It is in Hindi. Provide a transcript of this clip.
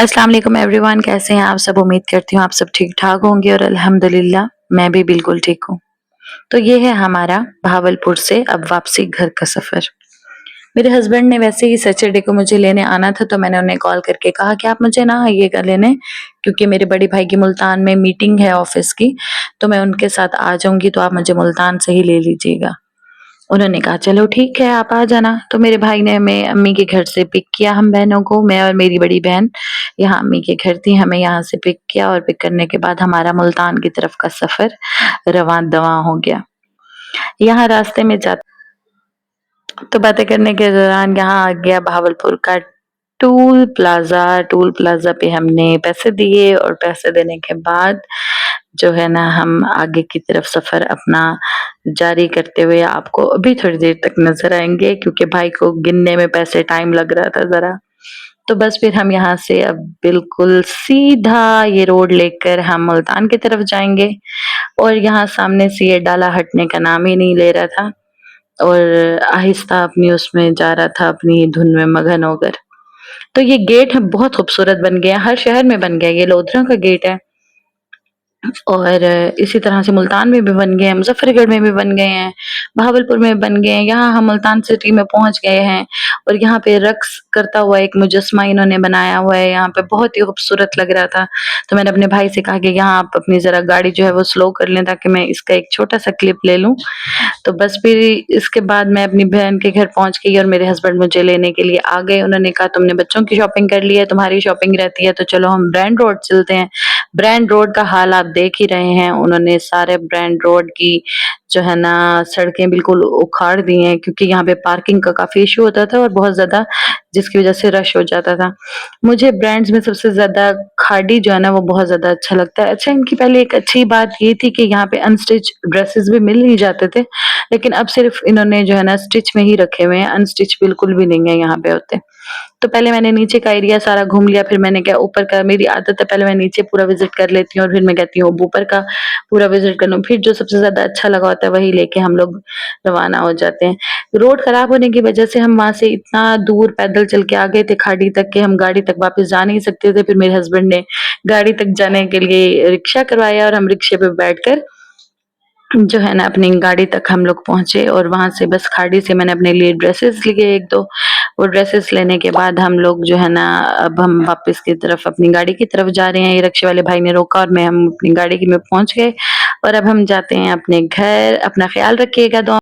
अस्सलाम वालेकुम एवरीवन, कैसे हैं आप सब? उम्मीद करती हूँ आप सब ठीक-ठाक होंगे और अल्हम्दुलिल्लाह मैं भी बिल्कुल ठीक हूँ। तो ये है हमारा भावलपुर से अब वापसी घर का सफ़र। मेरे हस्बैंड ने वैसे ही सैटरडे को मुझे लेने आना था, तो मैंने उन्हें कॉल करके कहा कि आप मुझे ना आइएगा लेने, क्योंकि मेरे बड़े भाई की मुल्तान में मीटिंग है ऑफ़िस की, तो मैं उनके साथ आ जाऊँगी, तो आप मुझे मुल्तान से ही ले लीजिएगा। उन्होंने कहा चलो ठीक है आप आ जाना। तो मेरे भाई ने हमें अम्मी के घर से पिक किया, हम बहनों को, मैं और मेरी बड़ी बहन यहाँ अम्मी के घर थी, हमें यहाँ से पिक किया और पिक करने के बाद हमारा मुल्तान की तरफ का सफ़र रवां-दवां हो गया। यहाँ रास्ते में तो बातें करने के दौरान यहाँ आ गया भावलपुर का टूल प्लाज़ा। टूल प्लाज़ा पे हमने पैसे दिए और पैसे देने के बाद जो है ना हम आगे की तरफ सफ़र अपना जारी करते हुए आपको अभी थोड़ी देर तक नज़र आएँगे, क्योंकि भाई को गिनने में पैसे टाइम लग रहा था ज़रा। तो बस फिर हम यहाँ से अब बिल्कुल सीधा ये रोड लेकर हम मुल्तान की तरफ जाएँगे और यहाँ सामने से ये डाला हटने का नाम ही नहीं ले रहा था और आहिस्ता अपनी उसमें जा रहा था, अपनी धुन में मगन होकर। तो ये गेट है बहुत खूबसूरत बन गया, हर शहर में बन गया, ये लोधरा का गेट है। और इसी तरह से मुल्तान में भी बन गए हैं, मुज़फ़्फ़रगढ़ में भी बन गए हैं, बहावलपुर में बन गए हैं, यहाँ हम मुल्तान सिटी में पहुँच गए हैं और यहाँ पे रक़्स करता हुआ एक मुजस्मा इन्होंने बनाया हुआ है, यहाँ पे बहुत ही खूबसूरत लग रहा था। तो मैंने अपने भाई से कहा कि यहाँ आप अपनी ज़रा गाड़ी जो है वो स्लो कर लें, ताकि मैं इसका एक छोटा-सा क्लिप ले लूँ। तो बस फिर इसके बाद मैं अपनी बहन के घर पहुँच गई और मेरे हस्बैंड मुझे लेने के लिए आ गए। उन्होंने कहा तुमने बच्चों की शॉपिंग कर ली है, तुम्हारी शॉपिंग रहती है, तो चलो हम ब्रांड रोड चलते हैं। ब्रांड रोड का हाल आप देख ही रहे हैं, उन्होंने सारे ब्रांड रोड की जो है ना सड़कें बिल्कुल उखाड़ दी हैं, क्योंकि यहाँ पे पार्किंग का काफ़ी इश्यू होता था और बहुत ज़्यादा, जिसकी वज़ह से रश हो जाता था। मुझे ब्रांड्स में सबसे ज़्यादा खादी जो है ना वो बहुत ज़्यादा अच्छा लगता है। अच्छा, इनकी पहले एक अच्छी बात ये थी कि यहाँ पे अनस्टिच ड्रेसेस भी मिल ही जाते थे, लेकिन अब सिर्फ़ इन्होंने जो है ना स्टिच में ही रखे हुए हैं, अनस्टिच बिल्कुल भी नहीं है यहाँ पे होते। तो पहले मैंने नीचे का एरिया सारा घूम लिया, फिर मैंने कहा ऊपर का, मेरी आदत है पहले मैं नीचे पूरा विज़िट कर लेती हूँ और फिर मैं कहती हूँ अब ऊपर का पूरा विज़िट कर लूँ, फिर जो सबसे ज़्यादा अच्छा लगा होता है वही लेके हम लोग रवाना हो जाते हैं। रोड खराब होने की वजह से हम वहाँ से इतना दूर पैदल चल के आ गए थे खाड़ी तक कि हम गाड़ी तक वापस जा नहीं सकते थे। फिर मेरे हस्बैंड ने गाड़ी तक जाने के लिए रिक्शा करवाया और हम रिक्शे पे बैठकर जो है ना अपनी गाड़ी तक हम लोग पहुँचे और वहाँ से बस खाड़ी से मैंने अपने लिए ड्रेसेस लिए 1-2। वो ड्रेसेस लेने के बाद हम लोग जो है ना अब हम वापस की तरफ अपनी गाड़ी की तरफ जा रहे हैं। ये रिक्शे वाले भाई ने रोका और हम अपनी गाड़ी की में पहुँच गए और अब हम जाते हैं अपने घर। अपना ख़्याल रखिएगा दुआ